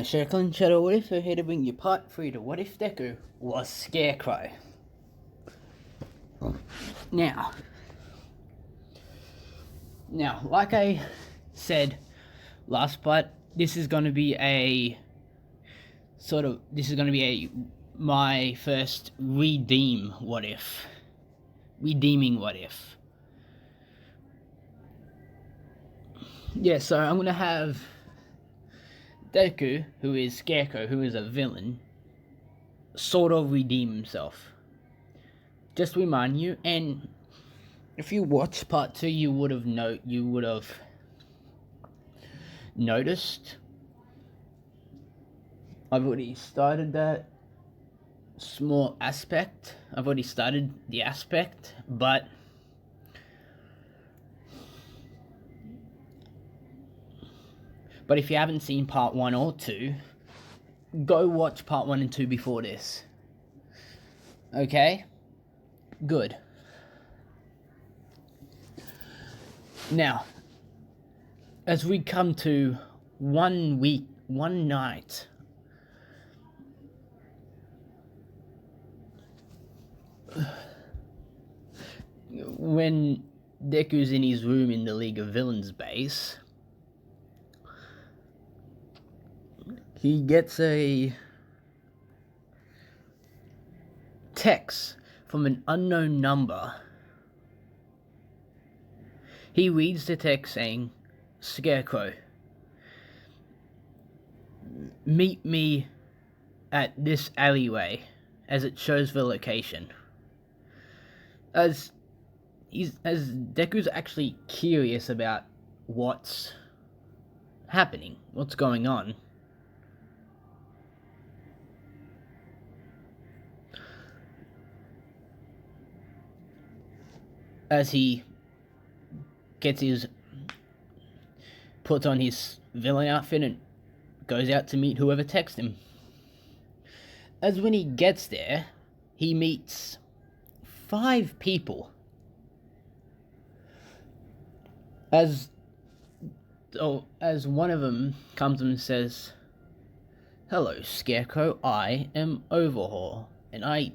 Circle and Shadow What If, we're here to bring you part 3 to What If Deku was Scarecrow. Now, like I said last part, this is going to be my first redeeming What If. Yeah, so I'm going to have Deku, who is Scarecrow, who is a villain, sort of redeem himself. Just to remind you, and if you watch part 2, you would have noticed I've already started that small aspect. I've already started the aspect, but if you haven't seen part 1 or 2, go watch part 1 and 2 before this. Okay? Good. Now, as we come to one night, when Deku's in his room in the League of Villains base, he gets a text from an unknown number. He reads the text saying, "Scarecrow, meet me at this alleyway," as it shows the location. As Deku's actually curious about what's happening, what's going on. As he puts on his villain outfit and goes out to meet whoever texts him. As when he gets there, he meets 5 people. As one of them comes and says, "Hello, Scarecrow, I am Overhaul, and I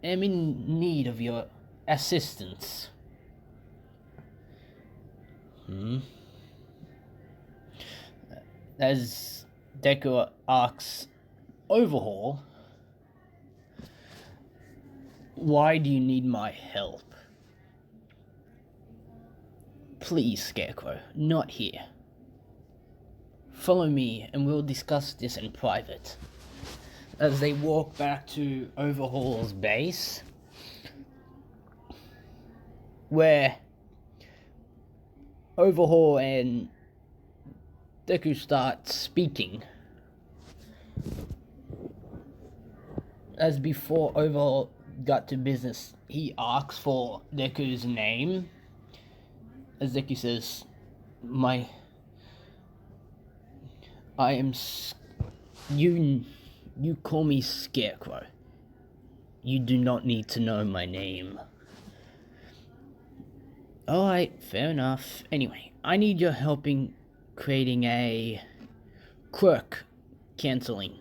am in need of your assistance." As Deku asks Overhaul, "Why do you need my help?" "Please, Scarecrow, not here. Follow me and we'll discuss this in private." As they walk back to Overhaul's base, where Overhaul and Deku start speaking. As before Overhaul got to business, he asks for Deku's name. As Deku says, you call me Scarecrow. You do not need to know my name." "Alright, fair enough. Anyway, I need your help in creating a quirk cancelling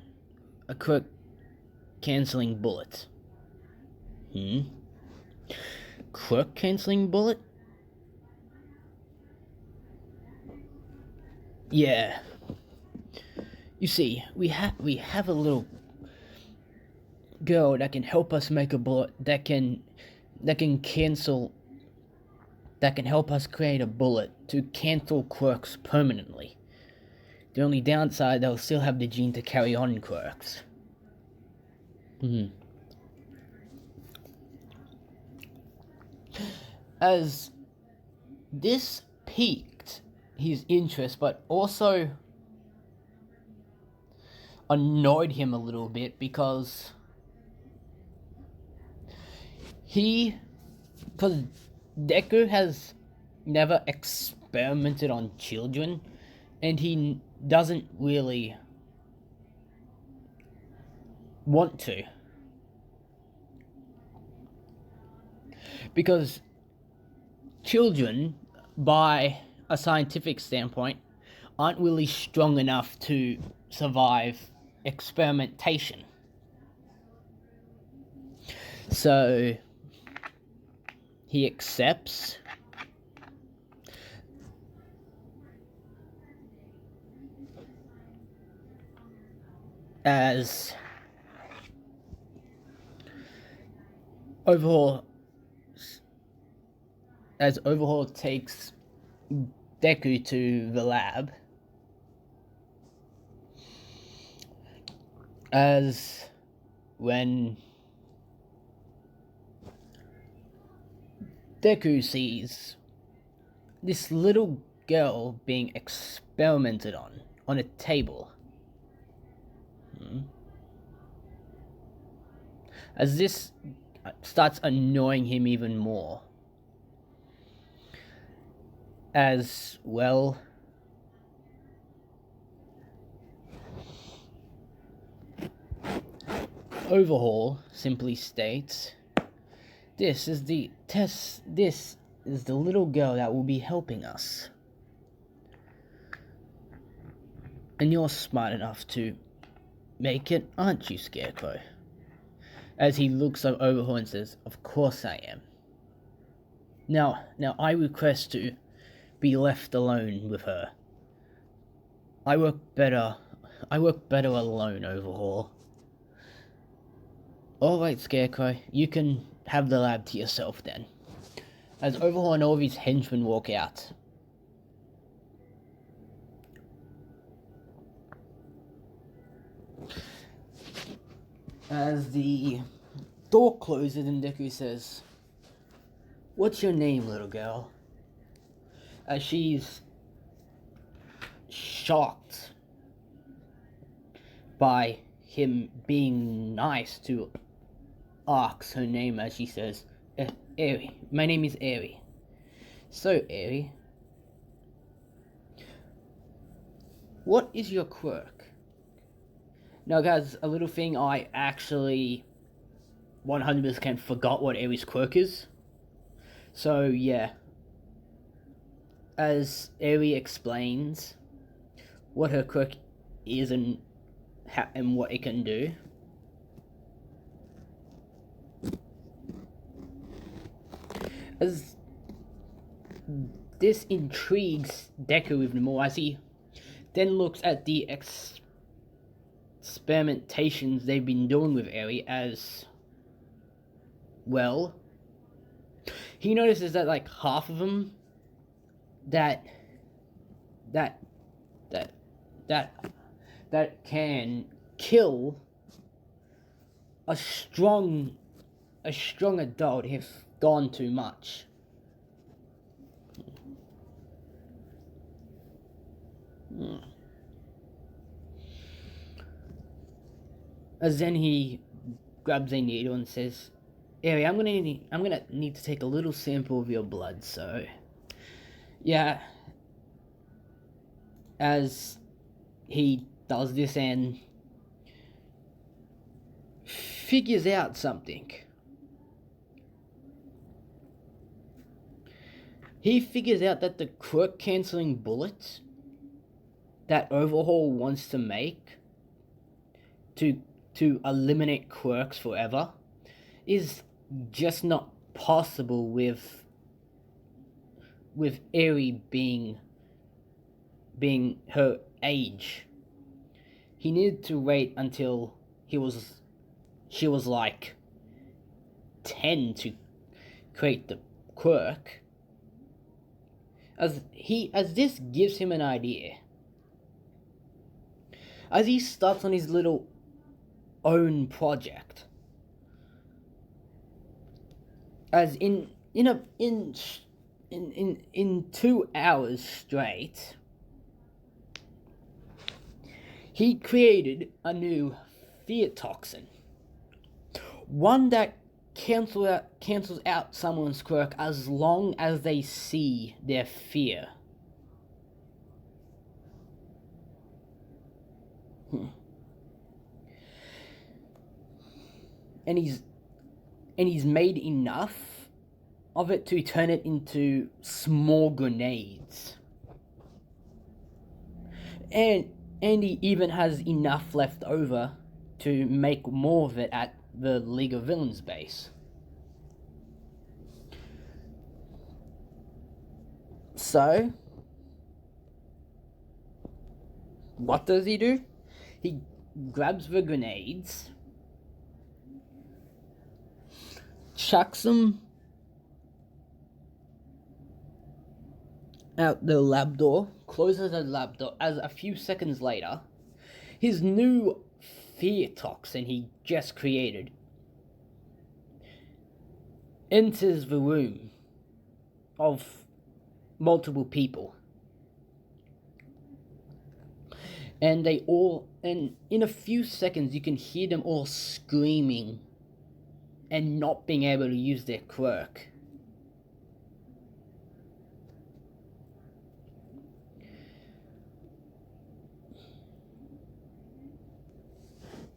bullet." Quirk cancelling bullet? Yeah. You see, we have a little girl that can help us make a bullet that can help us create a bullet to cancel quirks permanently. The only downside, they'll still have the gene to carry on quirks. As this piqued his interest, but also annoyed him a little bit, because Deku has never experimented on children, and he doesn't really want to. Because children, by a scientific standpoint, aren't really strong enough to survive experimentation. So he accepts as Overhaul takes Deku to the lab, as when Deku sees this little girl being experimented on a table. As this starts annoying him even more. As well, Overhaul simply states, this is the little girl that will be helping us. And you're smart enough to make it, aren't you, Scarecrow? As he looks at Overhaul and says, of course I am. Now I request to be left alone with her. I work better alone, Overhaul. Alright, Scarecrow, you can have the lab to yourself then. As Overhaul and all of his henchmen walk out. As the door closes and Deku says, what's your name, little girl? As she's shocked by him being nice to ask her name, as she says, Eri. My name is Eri. So, Eri, what is your quirk? Now, guys, a little thing, I actually 100% forgot what Eri's quirk is. So, yeah. As Eri explains what her quirk is and what it can do. As this intrigues Deku even more, as he then looks at the experimentations they've been doing with Eri, as well, he notices that like half of them that can kill a strong adult if gone too much. As then he grabs a needle and says, Eri, I'm gonna need to take a little sample of your blood, so yeah. As he does this and figures out something. He figures out that the quirk cancelling bullet that Overhaul wants to make to eliminate quirks forever is just not possible with Eri being her age. He needed to wait until she was like 10 to create the quirk. As this gives him an idea. As he starts on his little own project. As in 2 hours straight, he created a new fear toxin. One that cancels out someone's quirk as long as they see their fear. And he's made enough of it to turn it into small grenades. And And he even has enough left over to make more of it at the League of Villains base. So, what does he do? He grabs the grenades, chucks them out the lab door, closes the lab door, as a few seconds later, his new fear toxin he just created enters the room of multiple people. And in a few seconds, you can hear them all screaming and not being able to use their quirk.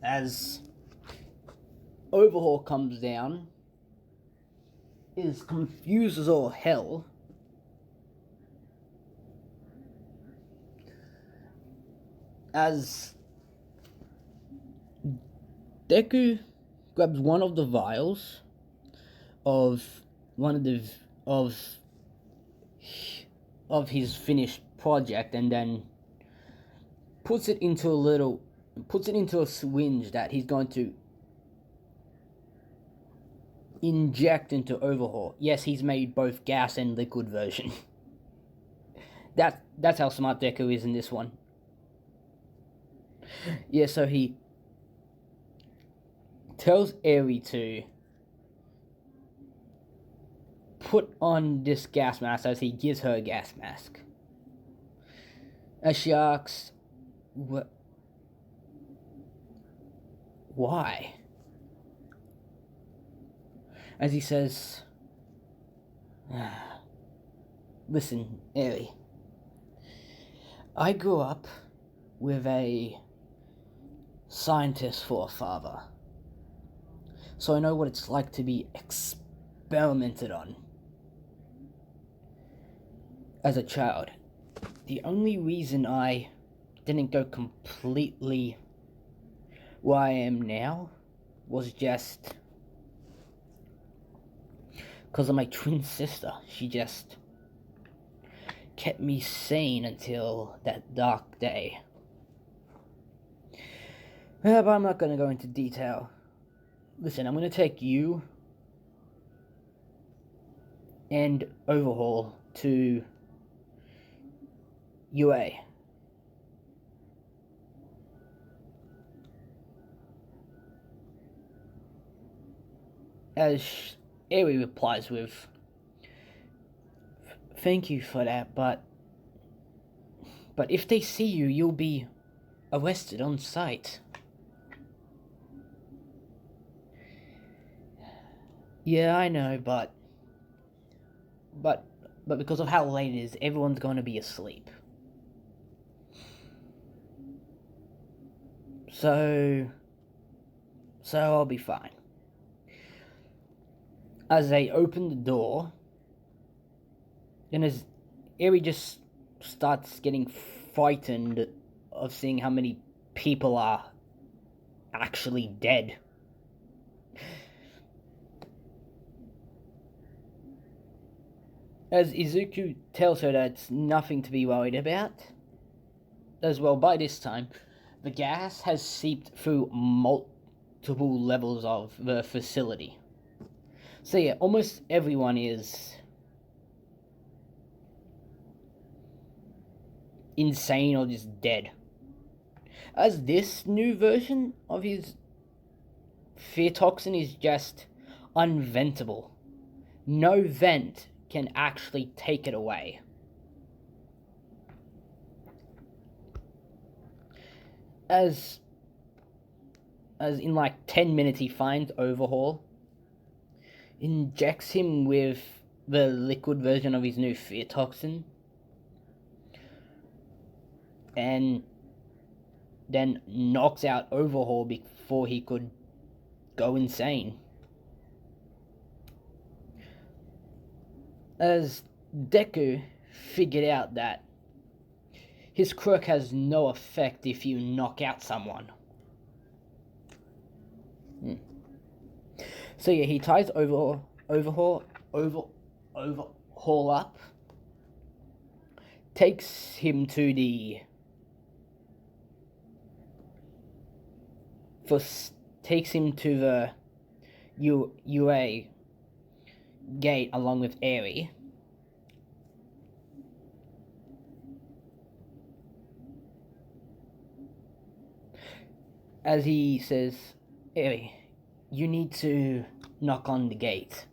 As Overhaul comes down, is confused as all hell. As Deku grabs one of the vials of his finished project and then puts it into a syringe that he's going to inject into Overhaul. Yes, he's made both gas and liquid version. That's how smart Deku is in this one. Yeah, so he tells Eri to put on this gas mask as he gives her a gas mask. As she asks, why? As he says, listen, Eri, I grew up with a scientist for a father, so I know what it's like to be experimented on as a child. The only reason I didn't go completely where I am now was just because of my twin sister. She just kept me sane until that dark day. But I'm not going to go into detail. Listen, I'm going to take you and Overhaul to UA. As Eri replies with, thank you for that, but if they see you, you'll be arrested on sight. Yeah, I know, but because of how late it is, everyone's going to be asleep. So I'll be fine. As they open the door, and as Eri just starts getting frightened of seeing how many people are actually dead. As Izuku tells her that it's nothing to be worried about. As well, by this time, the gas has seeped through multiple levels of the facility. So yeah, almost everyone is insane or just dead. As this new version of his fear toxin is just unventable. No vent can actually take it away. As in like 10 minutes he finds Overhaul, injects him with the liquid version of his new fear toxin, and then knocks out Overhaul before he could go insane. As Deku figured out that his quirk has no effect if you knock out someone. So yeah, he ties Overhaul up, takes him to the UA gate along with Airy. As he says, Airy, you need to knock on the gate.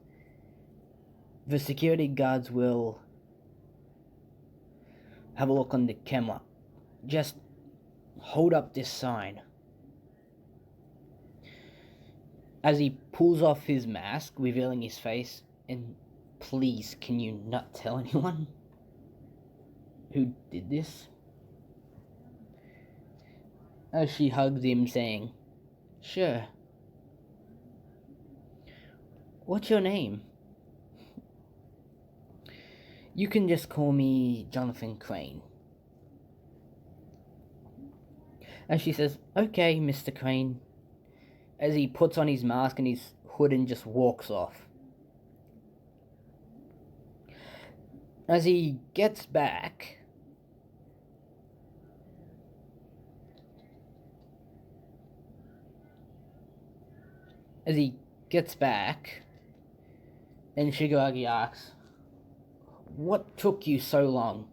The security guards will have a look on the camera. Just hold up this sign. As he pulls off his mask, revealing his face, and please, can you not tell anyone who did this? As she hugs him, saying, sure. What's your name? You can just call me Jonathan Crane. And she says, okay, Mr. Crane. As he puts on his mask and his hood and just walks off. As he gets back, and Shigaraki asks, what took you so long?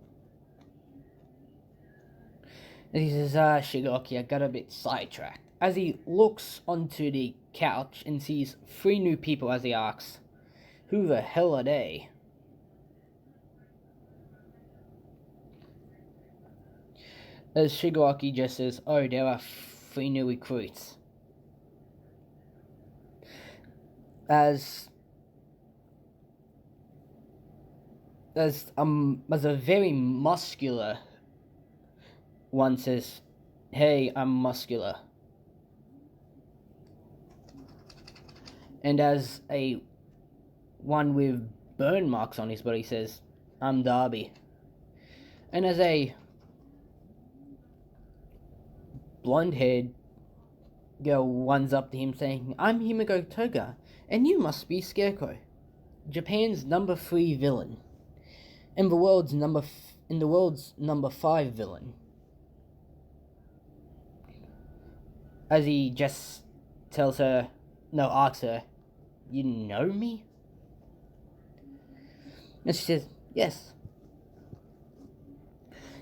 And he says, Shigaraki, I got a bit sidetracked. As he looks onto the couch and sees 3 new people, as he asks, who the hell are they? As Shigaraki just says, oh, there are 3 new recruits. As a very muscular one says, hey, I'm muscular. And as a one with burn marks on his body says, I'm Darby. And as a blonde-haired girl runs up to him saying, I'm Himiko Toga, and you must be Scarecrow, Japan's number 3 villain, and the world's number 5 villain. As he just asks her, you know me? And she says, yes.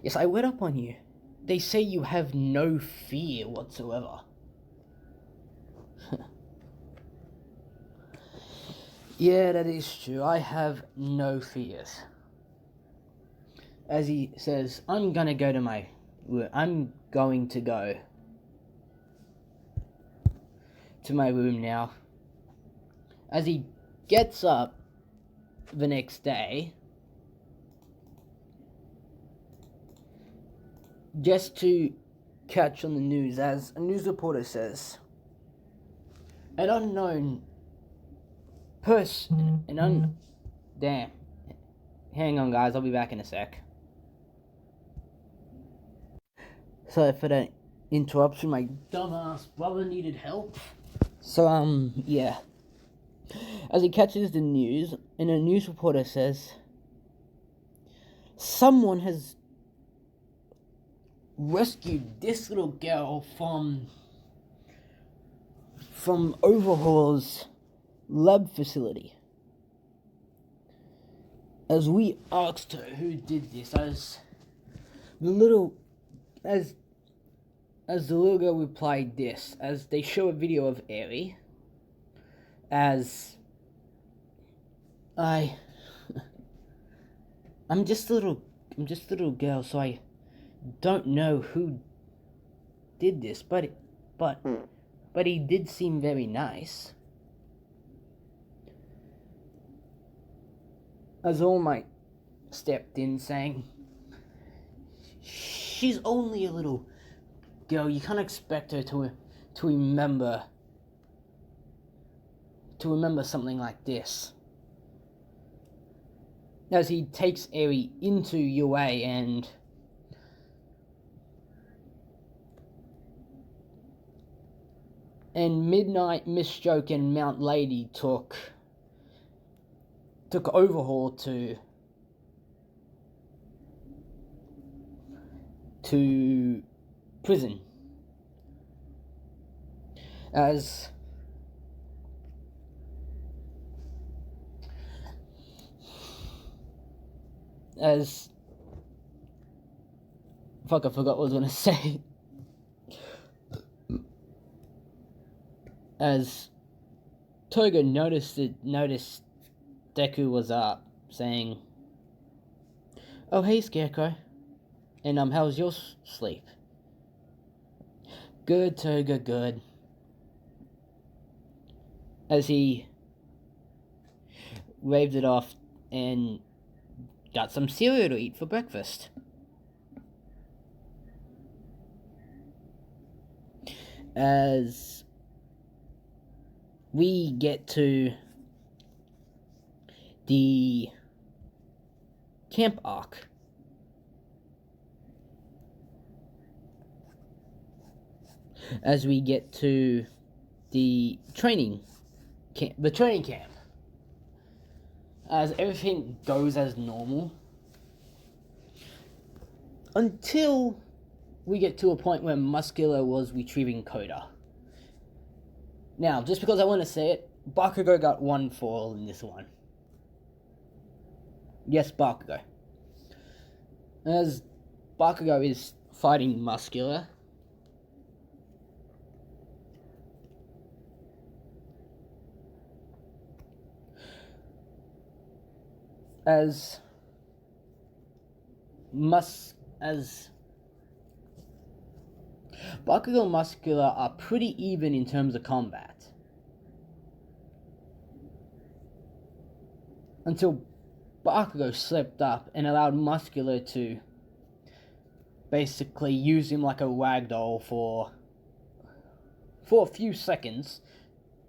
Yes, I read up on you. They say you have no fear whatsoever. Yeah, that is true. I have no fears. As he says, I'm going to go to my room now. As he gets up the next day, just to catch on the news, as a news reporter says, an unknown person, damn. Hang on, guys, I'll be back in a sec. Sorry for that interruption, my dumbass brother needed help. So, yeah. As he catches the news, and a news reporter says, someone has rescued this little girl from Overhaul's lab facility. As we asked her who did this, as the little girl replied this, as they show a video of Airy, as I'm just a little girl, so I don't know who did this, but he did seem very nice. As All Might stepped in, saying, she's only a little girl, you can't expect her to remember something like this. As he takes Airy into UA and and Midnight, Misstroke, and Mount Lady took Overhaul to prison as fuck, I forgot what I was gonna say. As Toga noticed Deku was up, saying, "Oh hey Scarecrow, and how's your sleep?" "Good, Toga, good." As he waved it off and got some cereal to eat for breakfast. As we get to the camp arc, as we get to the training camp, as everything goes as normal until we get to a point where Muscular was retrieving Coda. Now, just because I want to say it, Bakugo got one foil in this one. Yes, Bakugo. As Bakugo is fighting Muscular, as Bakugo and Muscular are pretty even in terms of combat. Until Bakugo slipped up and allowed Muscular to basically use him like a ragdoll for a few seconds,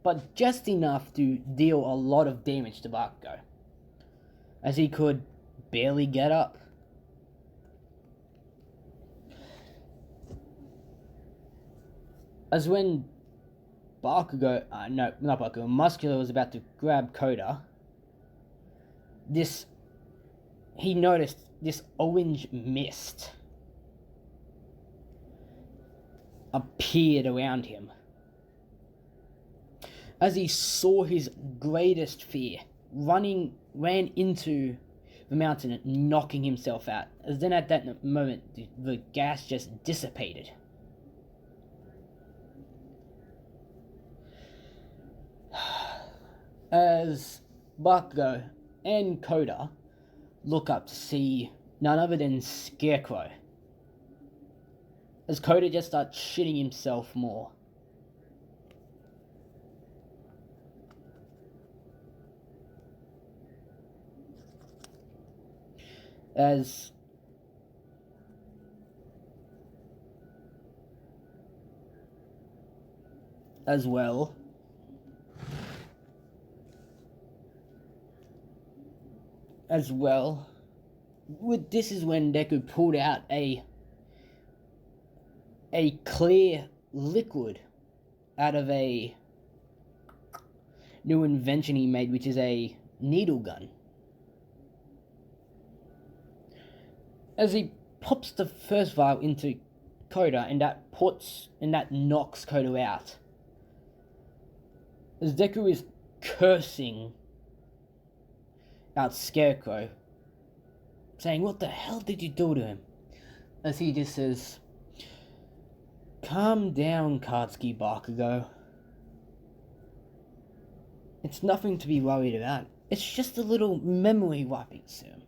but just enough to deal a lot of damage to Bakugo, as he could barely get up. As when Muscular was about to grab Coda, he noticed this orange mist appeared around him. As he saw his greatest fear, ran into the mountain, knocking himself out. As then at that moment, the gas just dissipated. As Bakugo and Coda look up to see none other than Scarecrow, as Coda just starts shitting himself more. As well, this is when Deku pulled out a clear liquid out of a new invention he made, which is a needle gun. As he pops the first vial into Coda, and that knocks Coda out. As Deku is cursing out Scarecrow, saying, "What the hell did you do to him?" As he just says, "Calm down, Katsuki Bakugo. It's nothing to be worried about. It's just a little memory wiping soon."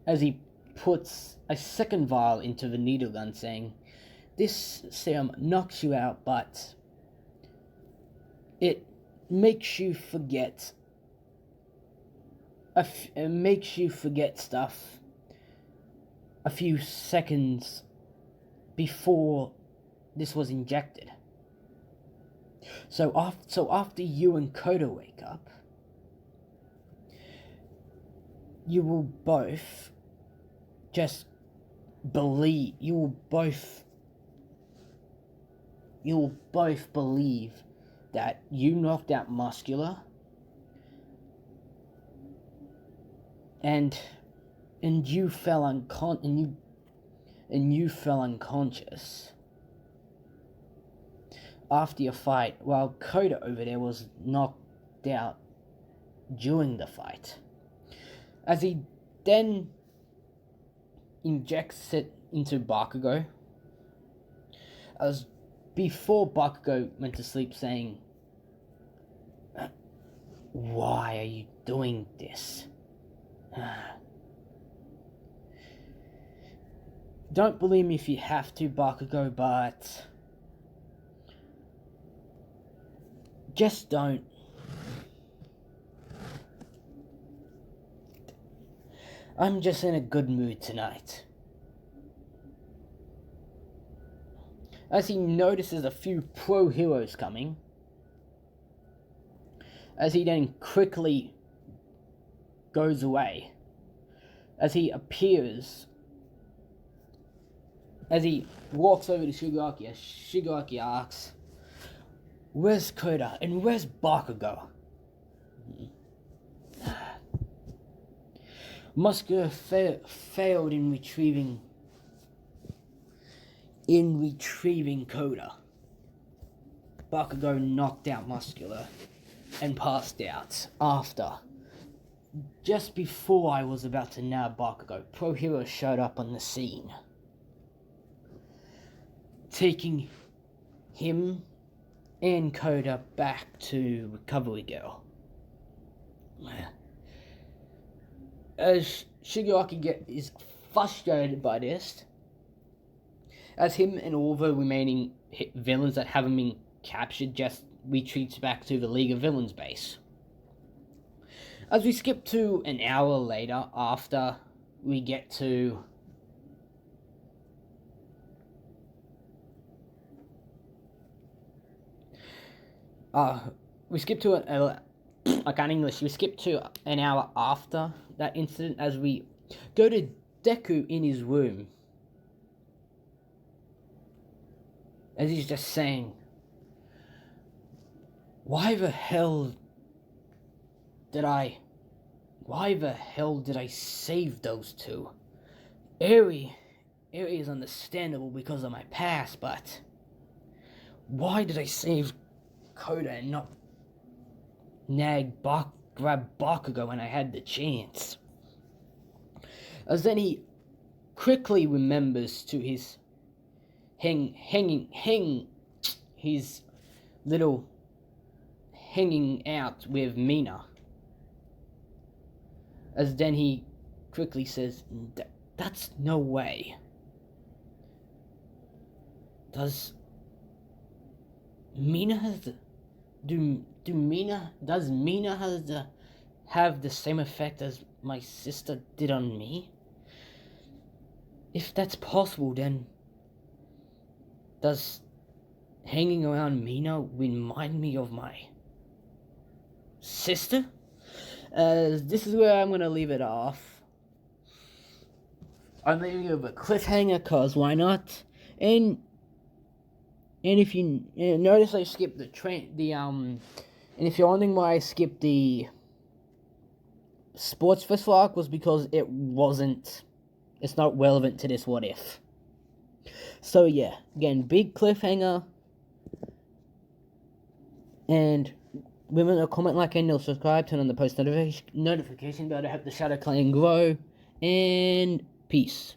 As he puts a second vial into the needle gun, saying, "This serum knocks you out, but it makes you forget stuff a few seconds before this was injected. So after you and Coda wake up, you will both just believe, you will both believe that you knocked out Muscular, and you fell unconscious after your fight, while Coda over there was knocked out during the fight. As he then injects it into Bakugo, as before Bakugo went to sleep, saying, "Why are you doing this?" Don't believe me if you have to, Bakugo, but just don't. I'm just in a good mood tonight. As he notices a few pro heroes coming, as he then quickly goes away, as he appears, as he walks over to Shigaraki, as Shigaraki asks, "Where's Koda and where's Bakugo?" Muscular failed in retrieving Koda. Bakugo knocked out Muscular and passed out after. Just before I was about to nab Bakugo, Pro Hero showed up on the scene, taking him and Koda back to Recovery Girl. As Shigaraki is frustrated by this, as him and all the remaining villains that haven't been captured just retreats back to the League of Villains base. As we skip to an hour later, after we get to we skip to I can't English. We skip to an hour after that incident as we go to Deku in his room, as he's just saying, why the hell did I save those two? Eri is understandable because of my past, but why did I save Koda and not grab Bakugo when I had the chance? As then he quickly remembers to his his little hanging out with Mina. As then he quickly says, "That's no way. Does Mina have the same effect as my sister did on me? If that's possible, then does hanging around Mina remind me of my sister?" This is where I'm gonna leave it off. I'm leaving it with a cliffhanger, cause why not? And if you notice, I skipped and if you're wondering why I skipped the Sports Festival arc, was because it's not relevant to this What If. So yeah, again, big cliffhanger, and remember to comment, like, and subscribe, turn on the post notification bell to help the Shadow Clan grow, and peace.